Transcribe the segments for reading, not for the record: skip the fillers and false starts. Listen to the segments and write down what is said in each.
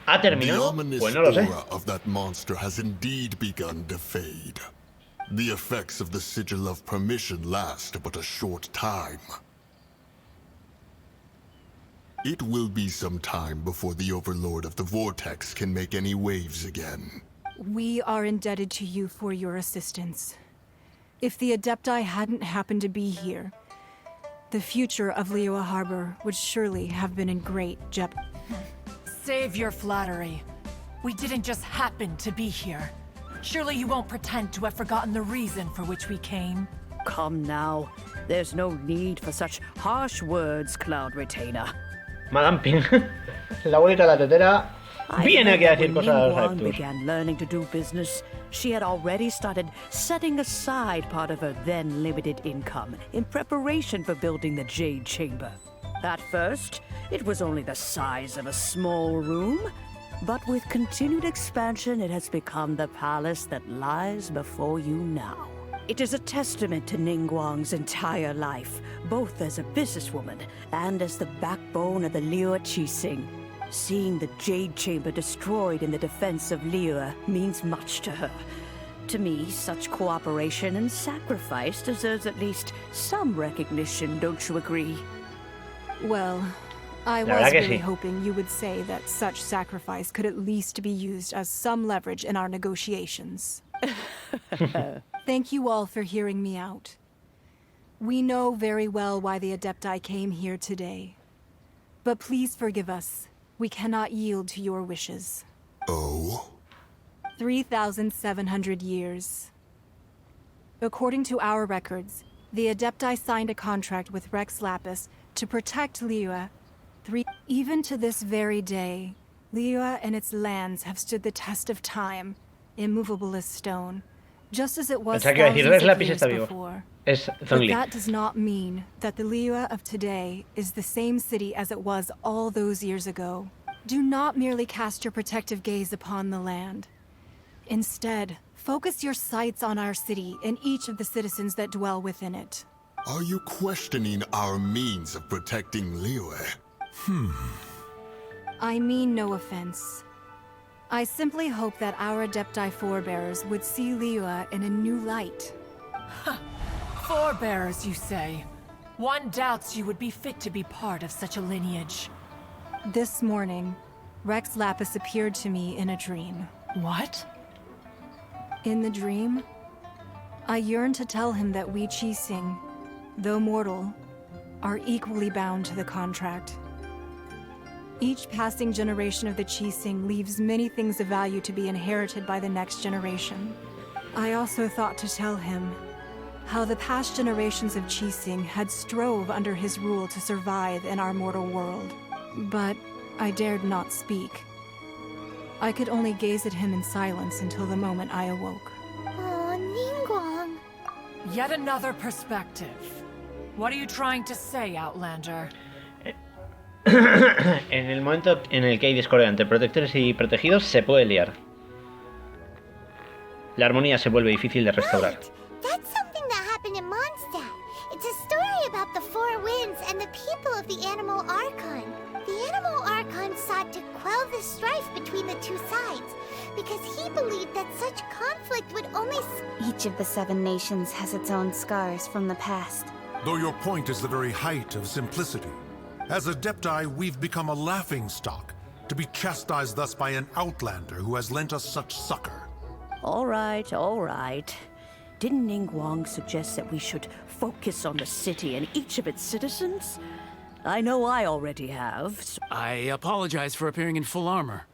¿Ha terminado? Pues no lo sé. aura of that monster has indeed begun to fade. The effects of the sigil of permission last but a short time. It will be some time before the Overlord of the Vortex can make any waves again. We are indebted to you for your assistance. If the Adepti hadn't happened to be here, the future of Liyue Harbor would surely have been in great jeopardy. Save your flattery. We didn't just happen to be here. Surely you won't pretend to have forgotten the reason for which we came. Come now. There's no need for such harsh words, Cloud Retainer. Madame Ping, la abuelita la tetera, viene aquí a decir cosas a los When Adeptus. began learning to do business, she had already started setting aside part of her then limited income in preparation for building the Jade Chamber. At first, it was only the size of a small room, but with continued expansion, it has become the palace that lies before you now. It is a testament to Ningguang's entire life, both as a businesswoman and as the backbone of the Liyue Qixing. Seeing the Jade Chamber destroyed in the defense of Liyue means much to her. To me, such cooperation and sacrifice deserves at least some recognition, don't you agree? Well, I La verdad was que really sí. hoping you would say that such sacrifice could at least be used as some leverage in our negotiations. Thank you all for hearing me out. We know very well why the Adepti came here today. But please forgive us. We cannot yield to your wishes. Oh? 3,700 years. According to our records, the Adepti signed a contract with Rex Lapis to protect Liyue. Even to this very day, Liyue and its lands have stood the test of time, immovable as stone, just as it was Pensaba que iba a decir, Rex thousands of Lapis years está vivo. before. Es But Zhong Li. that does not mean that the Liyue of today is the same city as it was all those years ago. Do not merely cast your protective gaze upon the land. Instead, focus your sights on our city and each of the citizens that dwell within it. Are you questioning our means of protecting Liyue? I mean no offense. I simply hope that our Adepti forebears would see Liyue in a new light. Forebears, you say? One doubts you would be fit to be part of such a lineage. This morning, Rex Lapis appeared to me in a dream. What? In the dream, I yearned to tell him that we Qixing, though mortal, are equally bound to the contract. Each passing generation of the Qixing leaves many things of value to be inherited by the next generation. I also thought to tell him how the past generations of Qixing had strove under his rule to survive in our mortal world. But I dared not speak. I could only gaze at him in silence until the moment I awoke. Oh, Ningguang. Yet another perspective. What are you trying to say, Outlander? En el momento en el que hay discordia entre protectores y protegidos, se puede liar. La armonía se vuelve difícil de restaurar. Right. That's something that happened in Mondstadt. It's a story about the four winds and the people of the Animal Archon. The Animal Archon sought to quell the strife between the two sides because he believed that such conflict would only... Each of the 7 nations has its own scars from the past. Though your point is the very height of simplicity. As Adepti, we've become a laughingstock, to be chastised thus by an outlander who has lent us such succor. All right, all right. Didn't Ningguang suggest that we should focus on the city and each of its citizens? I know I already have, so I apologize for appearing in full armor.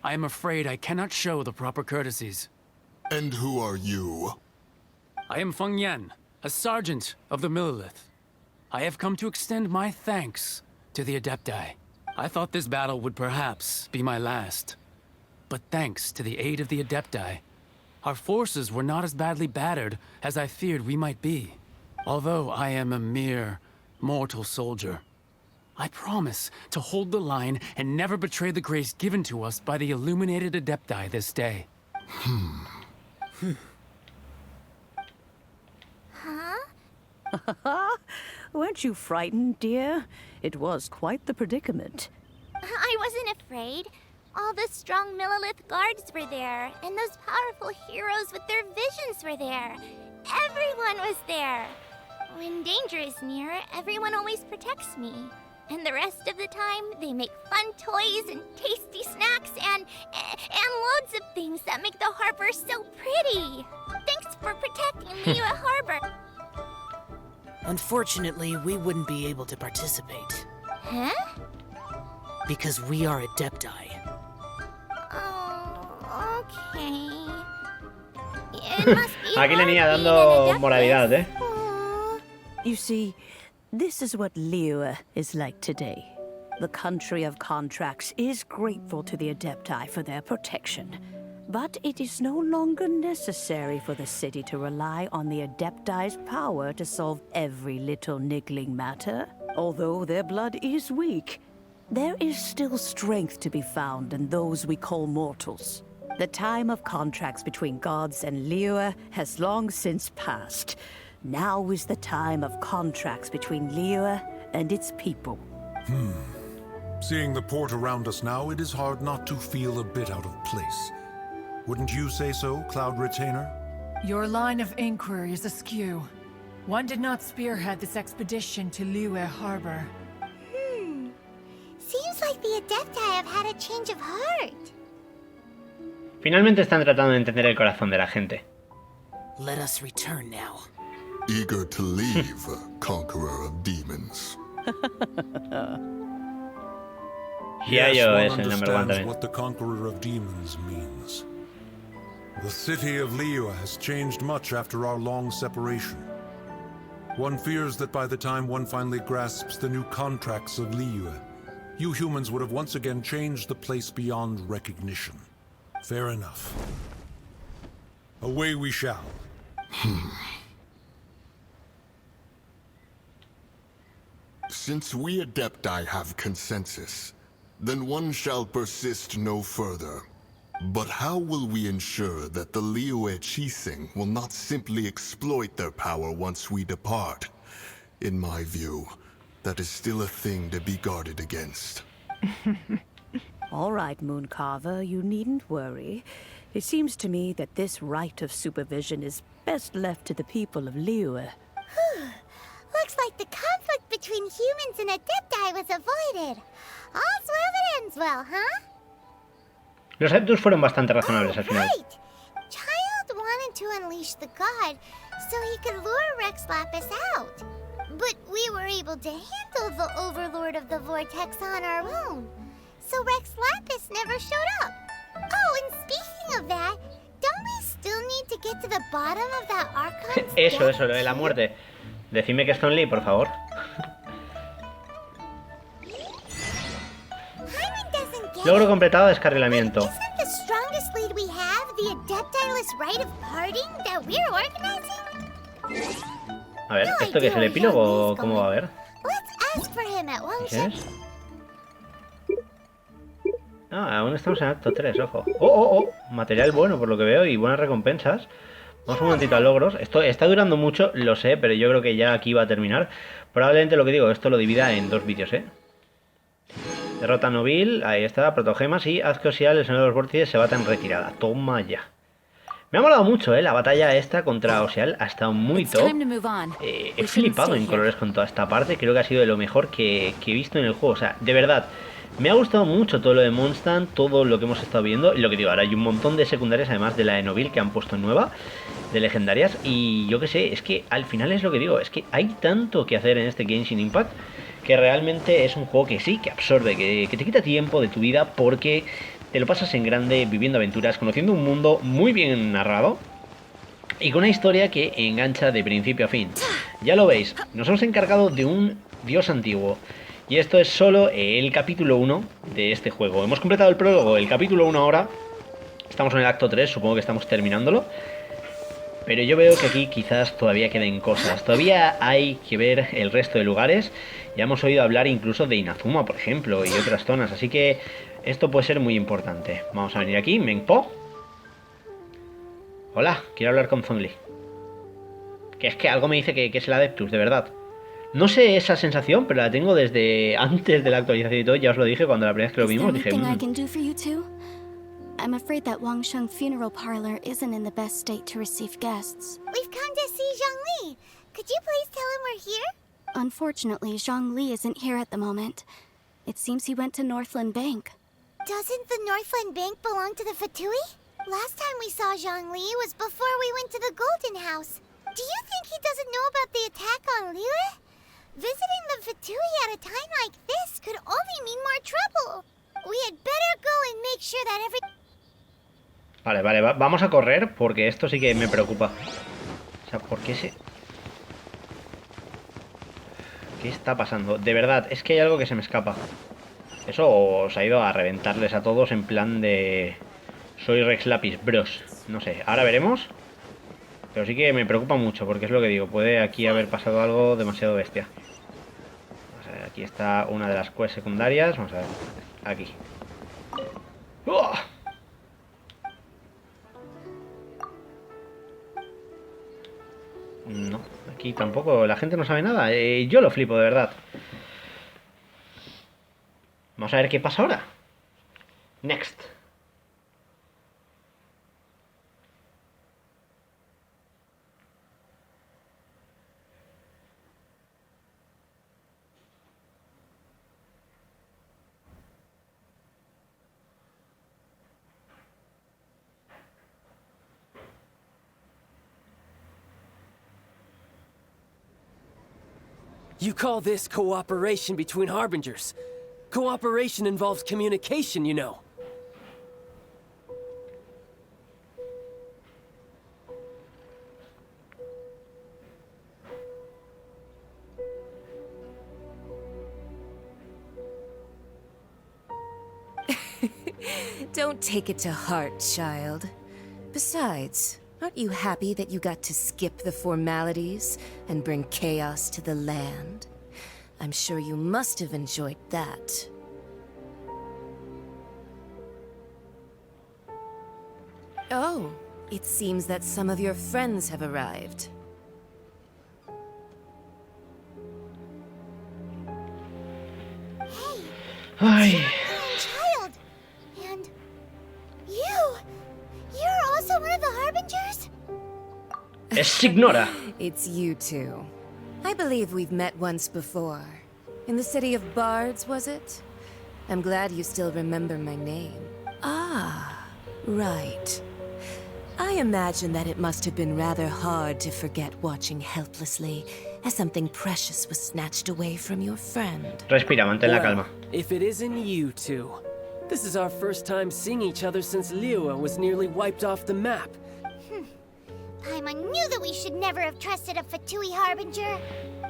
I am afraid I cannot show the proper courtesies. And who are you? I am Feng Yan, a sergeant of the Millilith. I have come to extend my thanks to the Adepti. I thought this battle would perhaps be my last. But thanks to the aid of the Adepti, our forces were not as badly battered as I feared we might be. Although I am a mere mortal soldier, I promise to hold the line and never betray the grace given to us by the illuminated Adepti this day. weren't you frightened, dear? It was quite the predicament. I wasn't afraid. All the strong Millelith guards were there, and those powerful heroes with their visions were there. Everyone was there. When danger is near, everyone always protects me. And the rest of the time, they make fun toys and tasty snacks and loads of things that make the harbor so pretty. Thanks for protecting Liyue Harbor. Unfortunately, we wouldn't be able to participate. Huh? Because we are Adepti. Oh, okay. It must be Aquí la niña hard being dando an moralidad, Adeptus. Aw. You see, this is what Liyue is like today. The country of contracts is grateful to the Adepti for their protection. But it is no longer necessary for the city to rely on the Adepti's power to solve every little niggling matter. Although their blood is weak, there is still strength to be found in those we call mortals. The time of contracts between gods and Liyue has long since passed. Now is the time of contracts between Liyue and its people. Seeing the port around us now, it is hard not to feel a bit out of place. Wouldn't you say so, Cloud Retainer? Your line of inquiry is askew. One did not spearhead this expedition to Liyue Harbor. Seems like the Adepti have had a change of heart. Finalmente están tratando de entender el corazón de la gente. Let us return now. Eager to leave, Conqueror of Demons. Hiayo one es el number one understands también. what the Conqueror of Demons means. The city of Liyue has changed much after our long separation. One fears that by the time one finally grasps the new contracts of Liyue, you humans would have once again changed the place beyond recognition. Fair enough. Away we shall. Since we Adepti have consensus, then one shall persist no further. But how will we ensure that the Liyue Qixing will not simply exploit their power once we depart? In my view, that is still a thing to be guarded against. All right, Mooncarver, you needn't worry. It seems to me that this right of supervision is best left to the people of Liyue. Looks like the conflict between humans and Adepti was avoided. All's well that ends well, huh? Los Adeptus fueron bastante razonables al final. Right. Child wanted to unleash the god so he could lure Rex Lapis out. But we were able to handle the Overlord of the Vortex on our own. So Rex Lapis never showed up. Oh, and speaking of that, don't we still need to get to the bottom of that Archon's Eso, lo de la muerte. Decidme que es Zhong Li, por favor. Logro completado, descarrilamiento. Isn't the strongest lead we have the Adeptiless rite of parting that we're organizing? A ver, ¿esto qué es el epílogo o cómo va a ver? Let's ask for him at ¿Qué Longship. es? Ah, aún estamos en acto 3, ojo. Oh. Material bueno por lo que veo y buenas recompensas. Vamos un momentito a logros. Esto está durando mucho, lo sé, pero yo creo que ya aquí va a terminar. Probablemente lo que digo, esto lo divida en 2 vídeos, ¿eh? Derrota a Nobil, ahí está, protogemas y haz que Osial, el señor de los vórtices, se bata en retirada. Toma ya. Me ha molado mucho, la batalla esta contra Osial ha estado muy top. He flipado en colores con toda esta parte, creo que ha sido de lo mejor que he visto en el juego. O sea, de verdad, me ha gustado mucho todo lo de Mondstadt, todo lo que hemos estado viendo. Y lo que digo, ahora hay un montón de secundarias, además de la de Nobil, que han puesto nueva, de legendarias. Y yo qué sé, es que al final es lo que digo, es que hay tanto que hacer en este Genshin Impact, que realmente es un juego que sí, que absorbe, que te quita tiempo de tu vida, porque te lo pasas en grande, viviendo aventuras, conociendo un mundo muy bien narrado y con una historia que engancha de principio a fin. Ya lo veis, nos hemos encargado de un dios antiguo y esto es solo el capítulo 1 de este juego. Hemos completado el prólogo, el capítulo 1 ahora, estamos en el acto 3, supongo que estamos terminándolo. Pero yo veo que aquí quizás todavía queden cosas, todavía hay que ver el resto de lugares. Ya hemos oído hablar incluso de Inazuma, por ejemplo, y otras zonas, así que esto puede ser muy importante. Vamos a venir aquí, Mengpo. Hola, quiero hablar con Zhong Li. Que es que algo me dice que es el Adeptus, de verdad. No sé esa sensación, pero la tengo desde antes de la actualización y todo. Ya os lo dije cuando la primera vez que lo vimos. Dije, I can do for you too? I'm afraid that Wangsheng funeral parlor isn't in the best state to receive guests. We've come to see Zhong Li. Could you please tell him we're here? Unfortunately, Zhong Li isn't here at the moment. It seems he went to Northland Bank. Doesn't the Northland Bank belong to the Fatui? Last time we saw Zhong Li was before we went to the Golden House. Do you think he doesn't know about the attack on Liyue? Visiting the Fatui at a time like this could only mean more trouble. We had better go and make sure that every... Vale, vamos a correr porque esto sí que me preocupa. O sea, ¿por qué se...? ¿Qué está pasando? De verdad, es que hay algo que se me escapa. Eso os ha ido a reventarles a todos en plan de... Soy Rex Lapis, bros. No sé, ahora veremos. Pero sí que me preocupa mucho porque es lo que digo. Puede aquí haber pasado algo demasiado bestia. Vamos a ver, aquí está una de las quests secundarias. Vamos a ver, aquí. ¡Oh! No, aquí tampoco, la gente no sabe nada. Yo lo flipo, de verdad. Vamos a ver qué pasa ahora. Next. You call this cooperation between Harbingers. Cooperation involves communication, you know. Don't take it to heart, child. Besides, aren't you happy that you got to skip the formalities and bring chaos to the land? I'm sure you must have enjoyed that. Oh, it seems that some of your friends have arrived. Ay. Child! And... You're also one of the Harbingers? Es ignora. It's you two. I believe we've met once before. In the city of Bards, was it? I'm glad you still remember my name. Ah, right. I imagine that it must have been rather hard to forget watching helplessly as something precious was snatched away from your friend. Respira, mantén la calma. If it isn't you two. This is our first time seeing each other since Liyue was nearly wiped off the map. Paimon knew that we should never have trusted a Fatui Harbinger.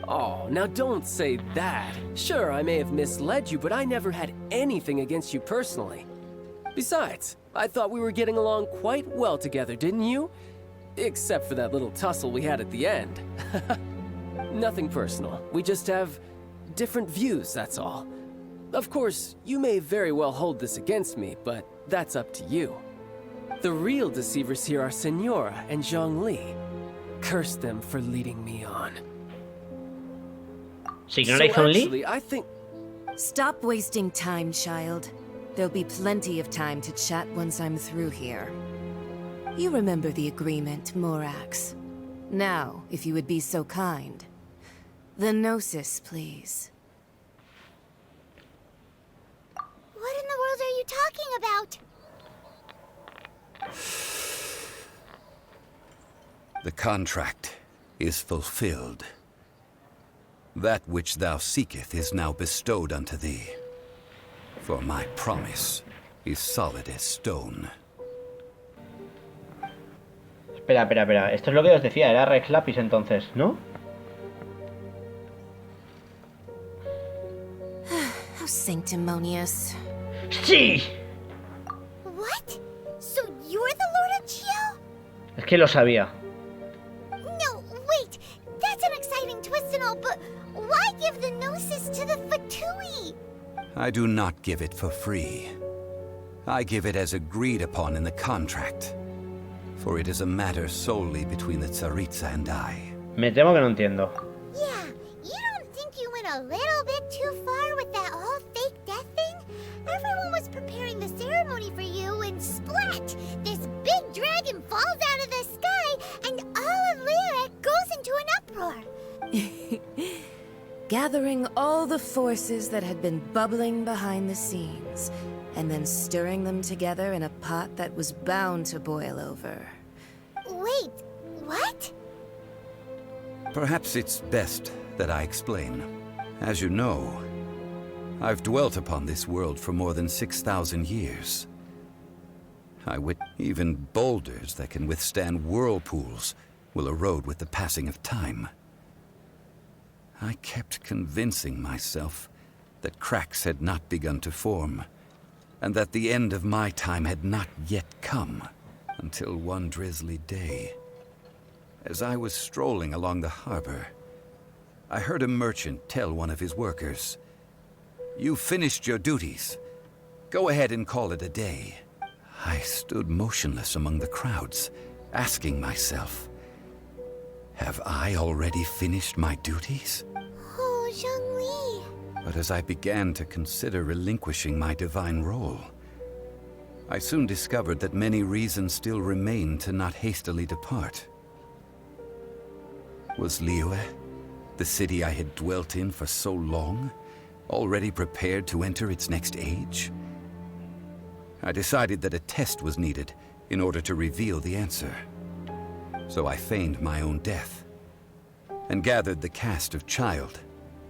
Oh, now don't say that. Sure, I may have misled you, but I never had anything against you personally. Besides, I thought we were getting along quite well together, didn't you? Except for that little tussle we had at the end. Nothing personal. We just have different views, that's all. Of course, you may very well hold this against me, but that's up to you. The real deceivers here are Senora and Zhong Li. Curse them for leading me on. Senora y Zhong Li? Actually, I think... Stop wasting time, child. There'll be plenty of time to chat once I'm through here. You remember the agreement, Morax. Now, if you would be so kind. The Gnosis, please. What in the world are you talking about? The contract is fulfilled. That which thou seeketh is now bestowed unto thee. For my promise is solid as stone. Espera. Esto es lo que os decía, era Rex Lapis entonces, ¿no? How sanctimonious. ¡Sí! What? So you're the Lord of Chio? Es que lo sabía. No, wait. That's an exciting twist and all, but why give the Gnosis to the Fatui? I do not give it for free. I give it as agreed upon in the contract. For it is a matter solely between the Tsaritsa and I. Me temo que no entiendo. Yeah, you don't a little bit too far with that whole fake death thing? Everyone was preparing the ceremony for you, and splat! This big dragon falls out of the sky, and all of Liyue goes into an uproar. Gathering all the forces that had been bubbling behind the scenes, and then stirring them together in a pot that was bound to boil over. Wait, what? Perhaps it's best that I explain. As you know, I've dwelt upon this world for more than 6,000 years. Even boulders that can withstand whirlpools will erode with the passing of time. I kept convincing myself that cracks had not begun to form, and that the end of my time had not yet come, until one drizzly day. As I was strolling along the harbor, I heard a merchant tell one of his workers, "You've finished your duties. Go ahead and call it a day." I stood motionless among the crowds, asking myself, have I already finished my duties? Oh, Zhong Li. But as I began to consider relinquishing my divine role, I soon discovered that many reasons still remained to not hastily depart. Was Liyue, the city I had dwelt in for so long, already prepared to enter its next age? I decided that a test was needed in order to reveal the answer. So I feigned my own death, and gathered the cast of Child,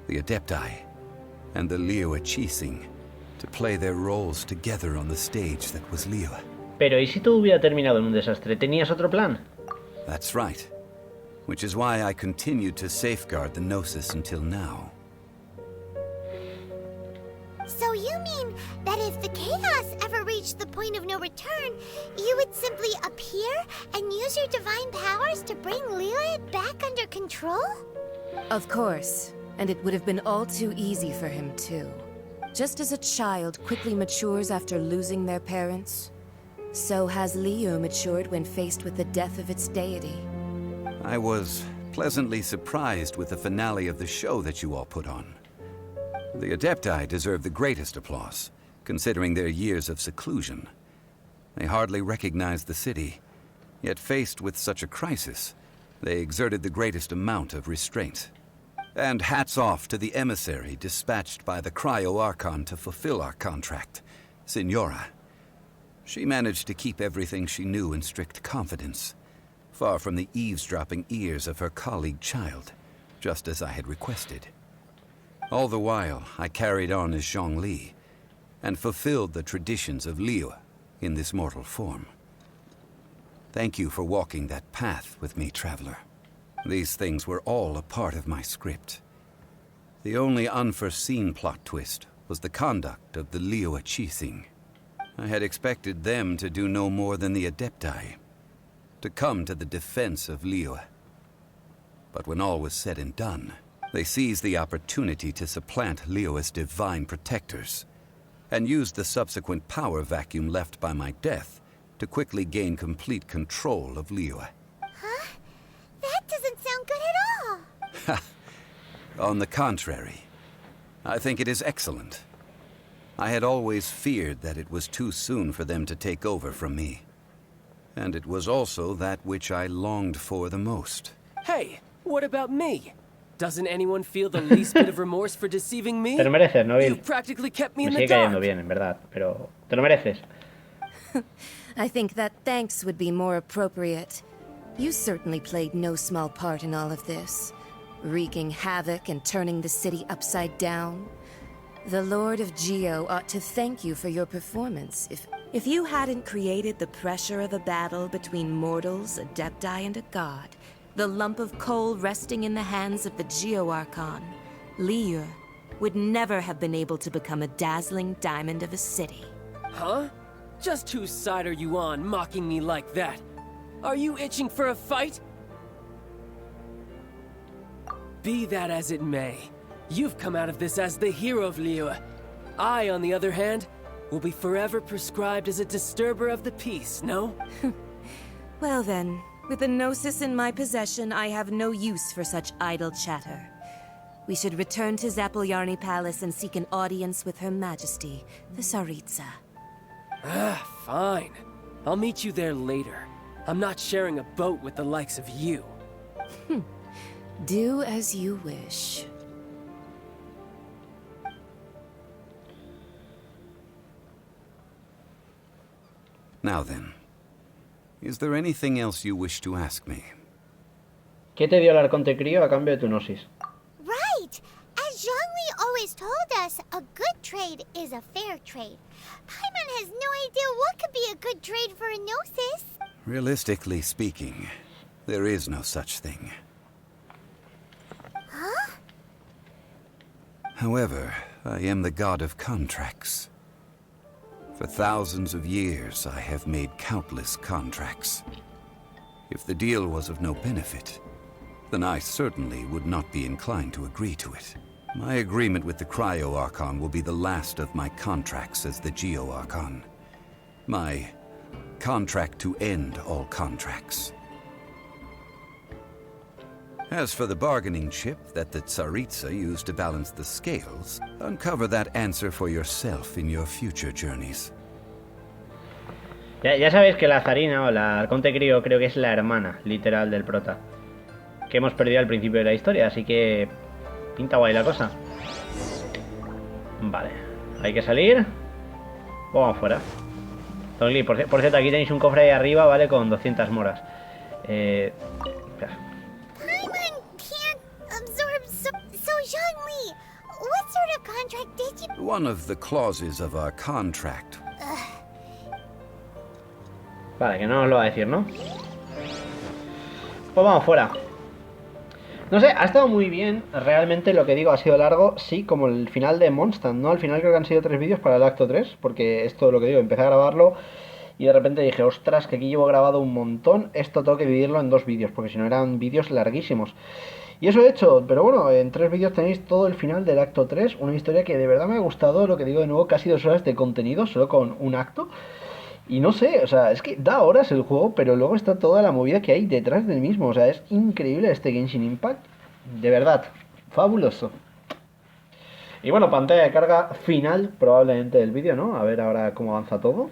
the Adepti, and the Liyue Qixing to play their roles together on the stage that was Liyue. Pero ¿y si todo hubiera terminado en un desastre? ¿Tenías otro plan? That's right. Which is why I continued to safeguard the Gnosis until now. So you mean that if the chaos ever reached the point of no return, you would simply appear and use your divine powers to bring Liyue back under control? Of course, and it would have been all too easy for him too. Just as a child quickly matures after losing their parents, so has Liyue matured when faced with the death of its deity. I was pleasantly surprised with the finale of the show that you all put on. The Adepti deserve the greatest applause, considering their years of seclusion. They hardly recognized the city, yet faced with such a crisis, they exerted the greatest amount of restraint. And hats off to the emissary dispatched by the Cryo-Archon to fulfill our contract, Signora. She managed to keep everything she knew in strict confidence, far from the eavesdropping ears of her colleague Child, just as I had requested. All the while, I carried on as Zhong Li, and fulfilled the traditions of Liyue in this mortal form. Thank you for walking that path with me, Traveler. These things were all a part of my script. The only unforeseen plot twist was the conduct of the Liyue Qixing. I had expected them to do no more than the Adepti, to come to the defense of Liyue. But when all was said and done, they seized the opportunity to supplant Liyue's divine protectors, and used the subsequent power vacuum left by my death to quickly gain complete control of Liyue. Huh? That doesn't sound good at all. On the contrary, I think it is excellent. I had always feared that it was too soon for them to take over from me. And it was also that which I longed for the most. Hey, what about me? Doesn't anyone feel the least bit of remorse for deceiving me? Te lo mereces, ¿no? You practically kept me in Me the sigue cayendo dark. bien, en verdad, pero te lo mereces. I think that thanks would be more appropriate. You certainly played no small part in all of this, wreaking havoc and turning the city upside down. The Lord of Geo ought to thank you for your performance. If you hadn't created the pressure of a battle between mortals, Adepti, and a god, the lump of coal resting in the hands of the Geo-Archon, Liyue would never have been able to become a dazzling diamond of a city. Huh? Just whose side are you on, mocking me like that? Are you itching for a fight? Be that as it may, you've come out of this as the hero of Liyue. I, on the other hand, will be forever prescribed as a disturber of the peace, no? Well then, with the Gnosis in my possession, I have no use for such idle chatter. We should return to Zappolyarny Palace and seek an audience with Her Majesty, the Tsaritsa. Ah, fine. I'll meet you there later. I'm not sharing a boat with the likes of you. Do as you wish. Now then, is there anything else you wish to ask me? ¿Qué te dio el arconte crío a cambio de tu gnosis? Right! As Zhong Li always told us, a good trade is a fair trade. Paimon has no idea what could be a good trade for a gnosis. Realistically speaking, there is no such thing. Huh? However, I am the god of contracts. For thousands of years, I have made countless contracts. If the deal was of no benefit, then I certainly would not be inclined to agree to it. My agreement with the Cryo-Archon will be the last of my contracts as the Geo-Archon. My contract to end all contracts. As for the bargaining chip that the Tsaritsa used to balance the scales, uncover that answer for yourself in your future journeys. Ya sabéis que la zarina o la arconte crío creo que es la hermana, literal, del prota. Que hemos perdido al principio de la historia, así que pinta guay la cosa. Vale, hay que salir. Vamos afuera. Zhong Li, por cierto, aquí tenéis un cofre ahí arriba, ¿vale? Con 200 moras. Espera. So Zhong Li, what sort of contract did you... One of the clauses of our contract. Vale, que no os lo va a decir, ¿no? Pues vamos fuera. No sé, ha estado muy bien. Realmente lo que digo ha sido largo, sí, como el final de Mondstadt, ¿no? Al final creo que han sido 3 vídeos para el acto 3, porque esto lo que digo, empecé a grabarlo y de repente dije, ostras, que aquí llevo grabado un montón, esto tengo que dividirlo en 2 vídeos, porque si no eran vídeos larguísimos. Y eso he hecho, pero bueno, en 3 vídeos tenéis todo el final del acto 3, una historia que de verdad me ha gustado, lo que digo de nuevo, casi 2 horas de contenido, solo con un acto. Y no sé, o sea, es que da horas el juego, pero luego está toda la movida que hay detrás del mismo. O sea, es increíble este Genshin Impact. De verdad, fabuloso. Y bueno, pantalla de carga final probablemente del vídeo, ¿no? A ver ahora cómo avanza todo.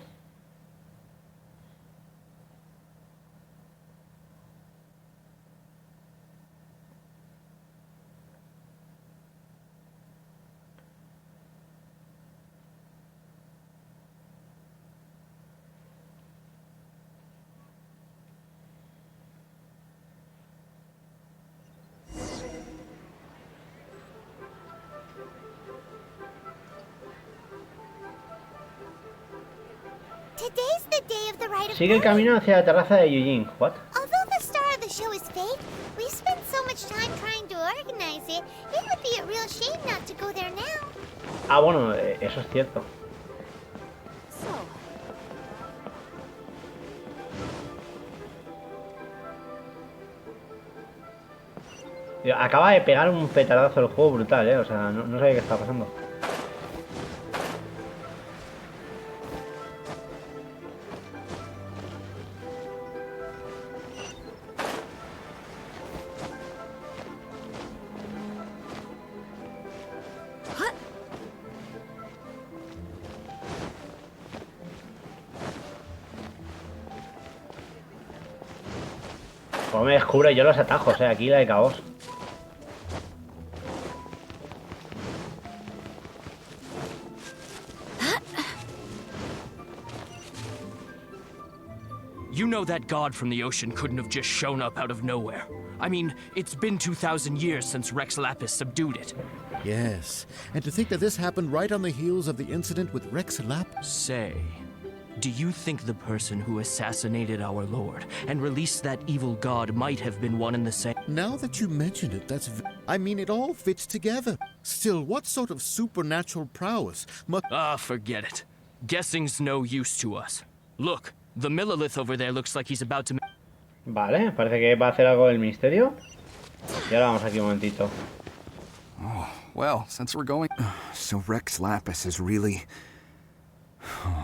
Today's the day of the rite of Sigue el camino hacia la terraza de Yujin. What? Although the star of the show is fake, we've spent so much time trying to organize it, it would be a real shame not to go there now. Ah, bueno, eso es cierto. Acaba de pegar un petardazo el juego brutal, o sea, no sabía qué estaba pasando. Como me descubro yo los atajos, aquí la de caos. You know that god from the ocean couldn't have just shown up out of nowhere. I mean, it's been 2,000 years since Rex Lapis subdued it. Yes, and to think that this happened right on the heels of the incident with Rex Lapis. Say, do you think the person who assassinated our lord and released that evil god might have been one and the same? Now that you mention it, I mean, it all fits together. Still, what sort of supernatural prowess must... Ah, forget it. Guessing's no use to us. Look, the Millilith over there looks like he's about to... Vale, parece que va a hacer algo del misterio. Y ahora vamos aquí un momentito. Oh, well, since we're going... So Rex Lapis is really...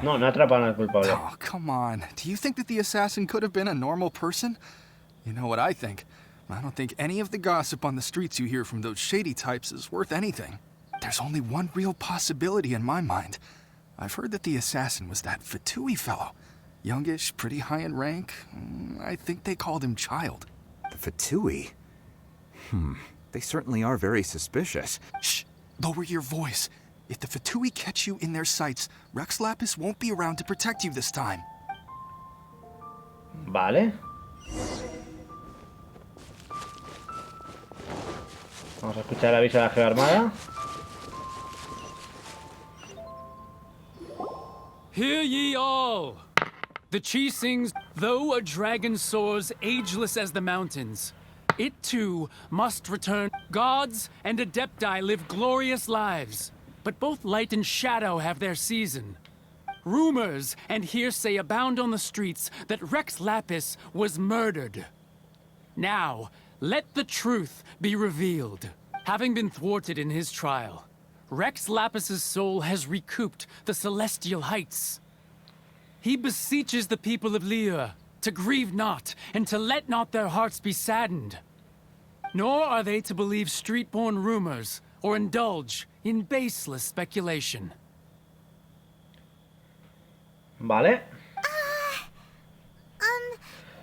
No atrapan al culpable. Oh, come on. Do you think that the assassin could have been a normal person? You know what I think? I don't think any of the gossip on the streets you hear from those shady types is worth anything. There's only one real possibility in my mind. I've heard that the assassin was that Fatui fellow. Youngish, pretty high in rank. I think they called him Child. The Fatui? They certainly are very suspicious. Shh! Lower your voice. If the Fatui catch you in their sights, Rex Lapis won't be around to protect you this time. Vale. Vamos a escuchar el aviso de la Geo Armada. Hear ye all! The Chi sings, though a dragon soars ageless as the mountains, it too must return. Gods and Adepti live glorious lives, but both light and shadow have their season. Rumors and hearsay abound on the streets that Rex Lapis was murdered. Now, let the truth be revealed. Having been thwarted in his trial, Rex Lapis's soul has recouped the celestial heights. He beseeches the people of Liyue to grieve not and to let not their hearts be saddened. Nor are they to believe street-born rumors or indulge in baseless speculation. Vale.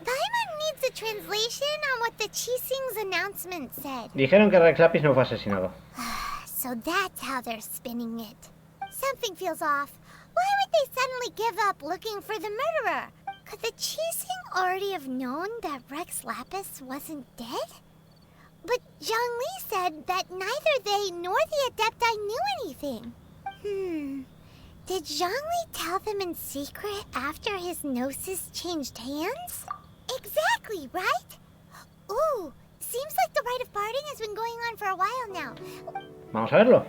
Daimon needs a translation on what the Chising's announcement said. Dijeron que Rex Lapis no fue asesinado. So that's how they're spinning it. Something feels off. Why would they suddenly give up looking for the murderer? Could the Chising already have known that Rex Lapis wasn't dead? But Zhong Li said that neither they nor the Adepti knew anything. Did Zhong Li tell them in secret after his gnosis changed hands? Exactly, right? Ooh, seems like the rite of parting has been going on for a while now. Vamos a verlo.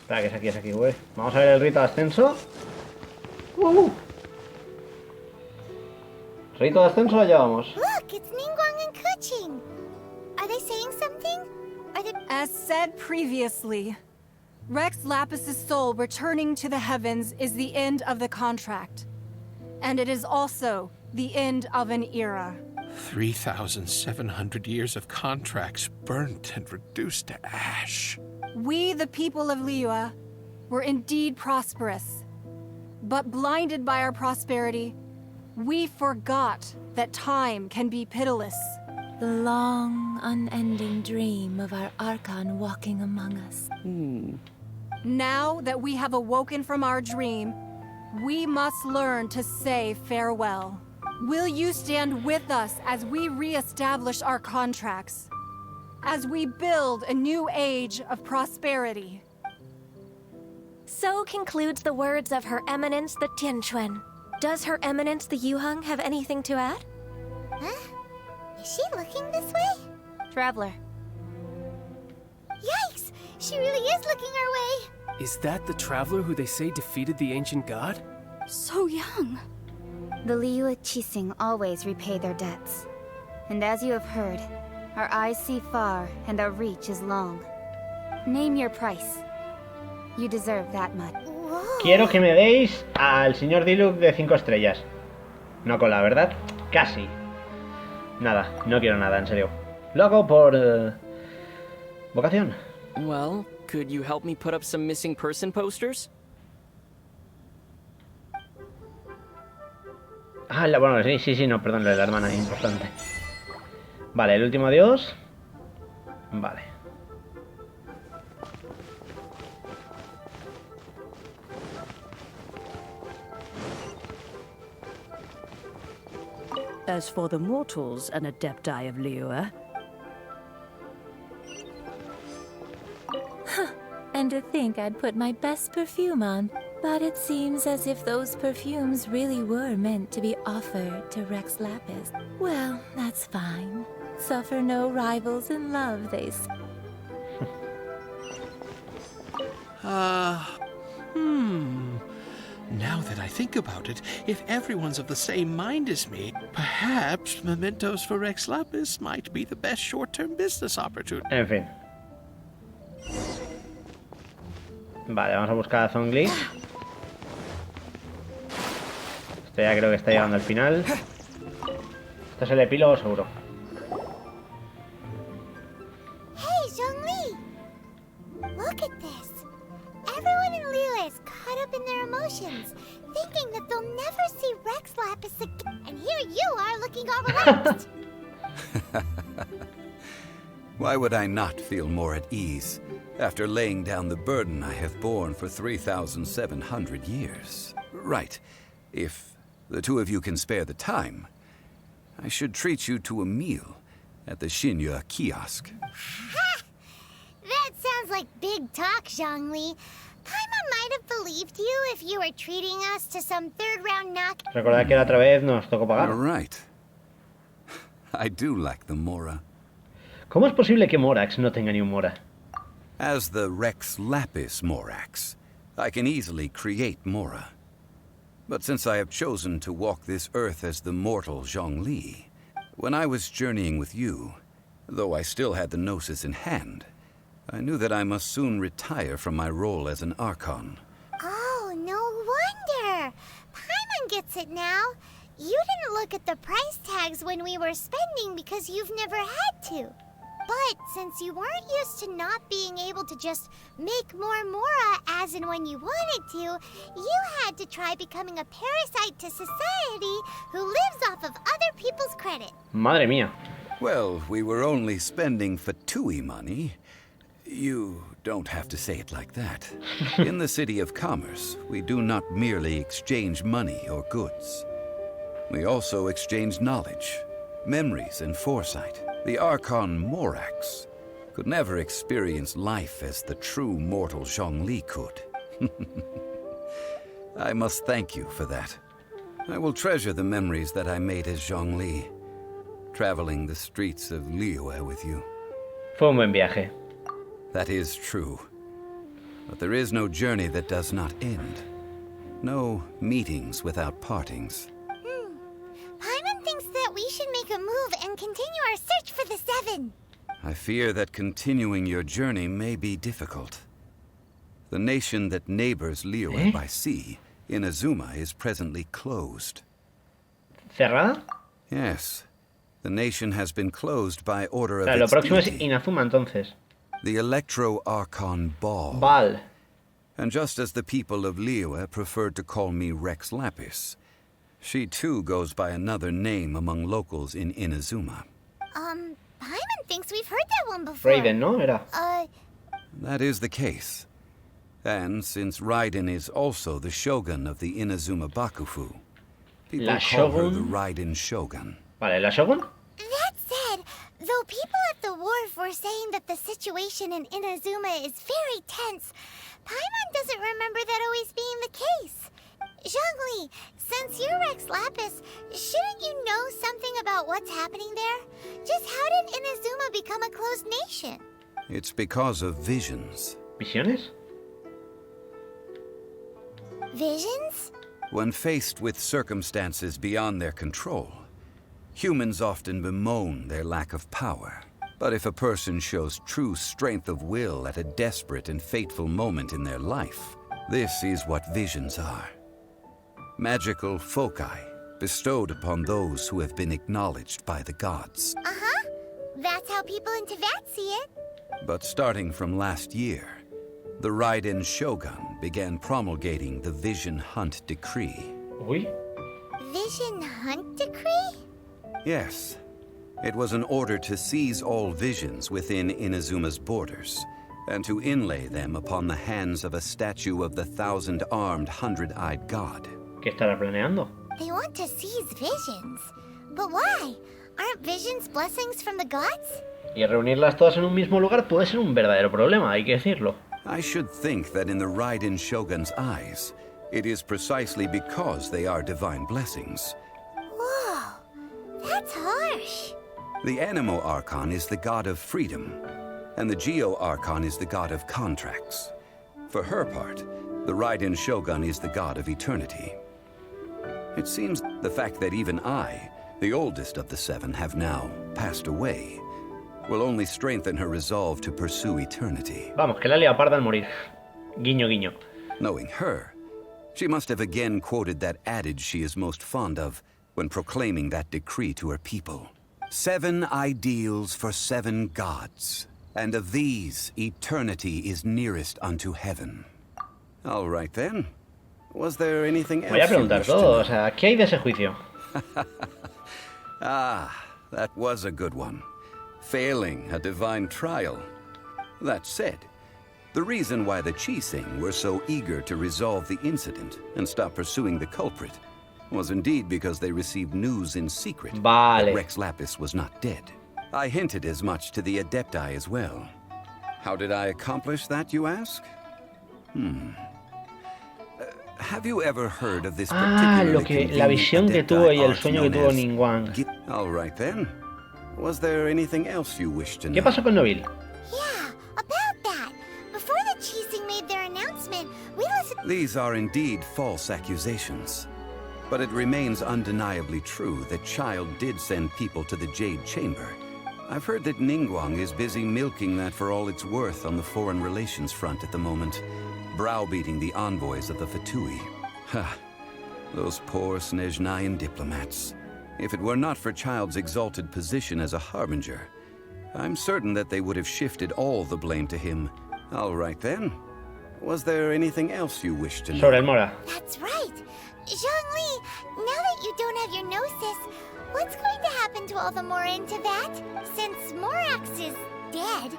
Espera, que es aquí, güey. Vamos a ver el rito de ascenso. Rito de ascenso, allá vamos. Look, it's Ningguang and Kuching. Are they saying something? As said previously, Rex Lapis's soul returning to the heavens is the end of the contract. And it is also the end of an era. 3,700 years of contracts burnt and reduced to ash. We, the people of Liyue, were indeed prosperous. But blinded by our prosperity, we forgot that time can be pitiless. The long, unending dream of our Archon walking among us. Now that we have awoken from our dream, we must learn to say farewell. Will you stand with us as we re-establish our contracts? As we build a new age of prosperity? So concludes the words of Her Eminence the Tianquan. Does Her Eminence the Yuheng have anything to add? Huh? Is she looking this way? Traveler. Yikes! She really is looking our way! Is that the traveler who they say defeated the ancient god? So young. The Liyue Chising always repay their debts. And as you have heard, our eyes see far and our reach is long. Name your price. You deserve that much. Quiero que me deis al señor Diluc de 5 estrellas. No con la verdad, casi. Nada, no quiero nada, en serio. Lo hago por... vocación. Well, could you help me put up some missing person posters? Ah, bueno, sí, no, perdón, lo de la hermana es importante. Vale, el último dios. Vale. As for the mortals and Adepti of Liyue... And to think I'd put my best perfume on, but it seems as if those perfumes really were meant to be offered to Rex Lapis. Well, that's fine. Suffer no rivals in love, they say. Now that I think about it, if everyone's of the same mind as me, perhaps mementos for Rex Lapis might be the best short-term business opportunity. En fin. Vale, vamos a buscar a Zhong Li. Este Esto ya creo que está llegando al final. Esto es el epílogo seguro. Hey, Zhong Li! Look at this. Everyone in Liyue is caught up in their emotions, thinking that they'll never see Rex Lapis again. And here you are looking all relaxed. Why would I not feel more at ease after laying down the burden I have borne for 3,700 years? Right. If the two of you can spare the time, I should treat you to a meal at the Xinyue kiosk. Ha! That sounds like big talk, Zhong Li. Paimon might have believed you if you were treating us to some third-round knock. Recordad que la otra vez nos tocó pagar. You're right. I do like the Mora. ¿Cómo es posible que Morax no tenga ni un Mora? As the Rex Lapis Morax, I can easily create Mora. But since I have chosen to walk this earth as the mortal Zhong Li, when I was journeying with you, though I still had the Gnosis in hand, I knew that I must soon retire from my role as an Archon. Oh, no wonder. Paimon gets it now. You didn't look at the price tags when we were spending because you've never had to. But since you weren't used to not being able to just make more Mora as and when you wanted to, you had to try becoming a parasite to society who lives off of other people's credit. Madre mía. Well, we were only spending Fatui money. You don't have to say it like that. In the City of Commerce, we do not merely exchange money or goods. We also exchange knowledge, memories, and foresight. The Archon Morax could never experience life as the true mortal Zhong Li could. I must thank you for that. I will treasure the memories that I made as Zhong Li, traveling the streets of Liyue with you. Fue un buen viaje. That is true. But there is no journey that does not end. No meetings without partings. Paimon thinks that we should make a move and continue our search for the Seven. I fear that continuing your journey may be difficult. The nation that neighbors Liyue by sea, Inazuma, is presently closed. ¿Cerrada? Yes. The nation has been closed by order of Lo its próximo es deity, Inazuma entonces. the Electro-Archon Ball. Ball. And just as the people of Liyue preferred to call me Rex Lapis, she too goes by another name among locals in Inazuma. Paimon thinks we've heard that one before. Raiden, ¿no? Era. That is the case. And since Raiden is also the Shogun of the Inazuma Bakufu, people La call her Shogun? the Raiden Shogun. Vale, ¿la Shogun? That said, though people at the wharf were saying that the situation in Inazuma is very tense, Paimon doesn't remember that always being the case. Zhong Li, since you're Rex Lapis, shouldn't you know something about what's happening there? Just how did Inazuma become a closed nation? It's because of visions. ¿Visiones? Visions? When faced with circumstances beyond their control, humans often bemoan their lack of power. But if a person shows true strength of will at a desperate and fateful moment in their life, this is what visions are. Magical foci bestowed upon those who have been acknowledged by the gods. Uh-huh. That's how people in Teyvat see it. But starting from last year, the Raiden Shogun began promulgating the Vision Hunt Decree. Uy. Vision Hunt Decree? Yes. It was an order to seize all visions within Inazuma's borders, and to inlay them upon the hands of a statue of the thousand-armed, hundred-eyed god. ¿Qué estará planeando? They want to seize visions. But why? Aren't visions blessings from the gods? Y reunirlas todas en un mismo lugar puede ser un verdadero problema, hay que decirlo. I should think that in the Raiden Shogun's eyes, it is precisely because they are divine blessings. Whoa, that's harsh. The Animo Archon is the god of freedom, and the Geo Archon is the god of contracts. For her part, the Raiden Shogun is the god of eternity. It seems the fact that even I, the oldest of the seven, have now passed away, will only strengthen her resolve to pursue eternity. Vamos, que la ha liado parda al morir. Guiño, guiño. Knowing her, She must have again quoted that adage she is most fond of when proclaiming that decree to her people. 7 ideals for 7 gods, and of these, eternity is nearest unto heaven. All right then. Was there anything else? Voy a preguntar todo, o sea, ¿qué hay de ese juicio? Ah, that was a good one. Failing a divine trial. That said, the reason why the Qixing were so eager to resolve the incident and stop pursuing the culprit was indeed because they received news in secret that Rex Lapis was not dead. I hinted as much to the Adepti as well. How did I accomplish that, you ask? Have you ever heard of this particular la visión que tuvo y el sueño que tuvo Ningguang. All right then. Was there anything else you wished to know? ¿Qué pasó con Noville? Yeah, about that. Before the Qixing made their announcement, we listened. These are indeed false accusations. But it remains undeniably true that Child did send people to the Jade Chamber. I've heard that Ningguang is busy milking that for all it's worth on the foreign relations front at the moment, browbeating the envoys of the Fatui. Ha! Those poor Snezhnayan diplomats. If it were not for Child's exalted position as a harbinger, I'm certain that they would have shifted all the blame to him. All right then. Was there anything else you wished to know? Sobre el Mora. That's right. Zhong Li, now that you don't have your gnosis, what's going to happen to all the Mora in Tibet? Since Morax is dead.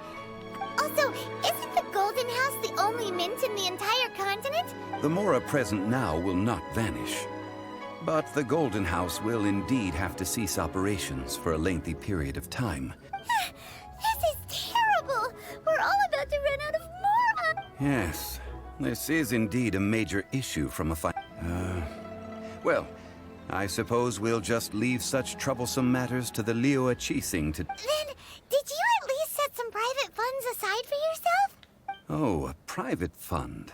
Also, isn't the Golden House the only mint in the entire continent? The Mora present now will not vanish. But the Golden House will indeed have to cease operations for a lengthy period of time. This is terrible! We're all about to run out of Mora! Yes, this is indeed a major issue from a well, I suppose we'll just leave such troublesome matters to the Liyue Qixing to... Then, did you at least set some private funds aside for yourself? Oh, a private fund.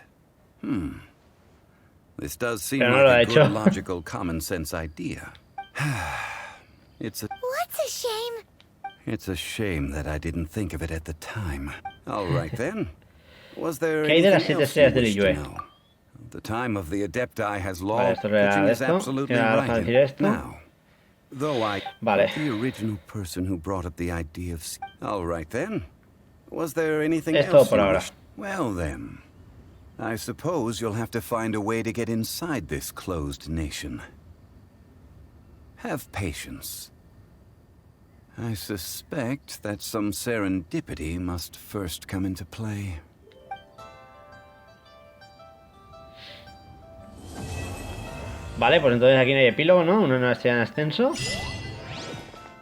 This does seem Pero no like lo a ha good, hecho. logical, common-sense idea. It's a... What's a shame? It's a shame that I didn't think of it at the time. All right then. Was there ¿Qué hay de las anything Siete else you Estrellas de wish to Liyue? know? The time of the Adepti has Vale, long, esto era which is esto. absolutely Ya right. deja de decir esto. Now, though I Vale. the original person who brought up the idea of... All right then. Was there anything Es todo else por you ahora. wished? Well then, I suppose you'll have to find a way to get inside this closed nation. Have patience. I suspect that some serendipity must first come into play. Vale, pues entonces aquí no hay epílogo, ¿no? Una nueva estrella en ascenso.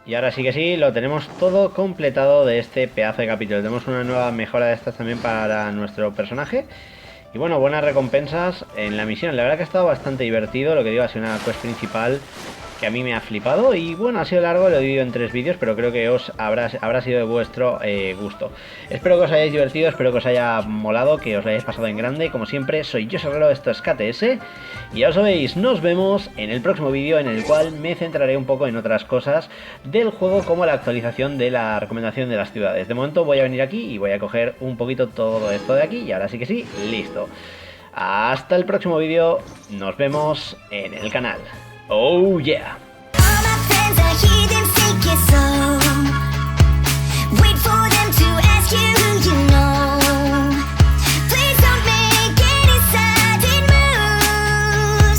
Y ahora sí que sí, lo tenemos todo completado de este pedazo de capítulo. Tenemos una nueva mejora de estas también para nuestro personaje. Y bueno, buenas recompensas en la misión. La verdad que ha estado bastante divertido. Lo que digo, ha sido una quest principal que a mí me ha flipado. Y bueno, ha sido largo, lo he dividido en 3 vídeos, pero creo que os habrá sido de vuestro gusto. Espero que os hayáis divertido, espero que os haya molado, que os lo hayáis pasado en grande. Como siempre, soy yo, Herrero, esto es KTS. Y ya os sabéis, nos vemos en el próximo vídeo, en el cual me centraré un poco en otras cosas del juego, como la actualización de la recomendación de las ciudades. De momento voy a venir aquí y voy a coger un poquito todo esto de aquí, y ahora sí que sí, listo. Hasta el próximo vídeo, nos vemos en el canal. Oh yeah! All my friends are here, then take it slow.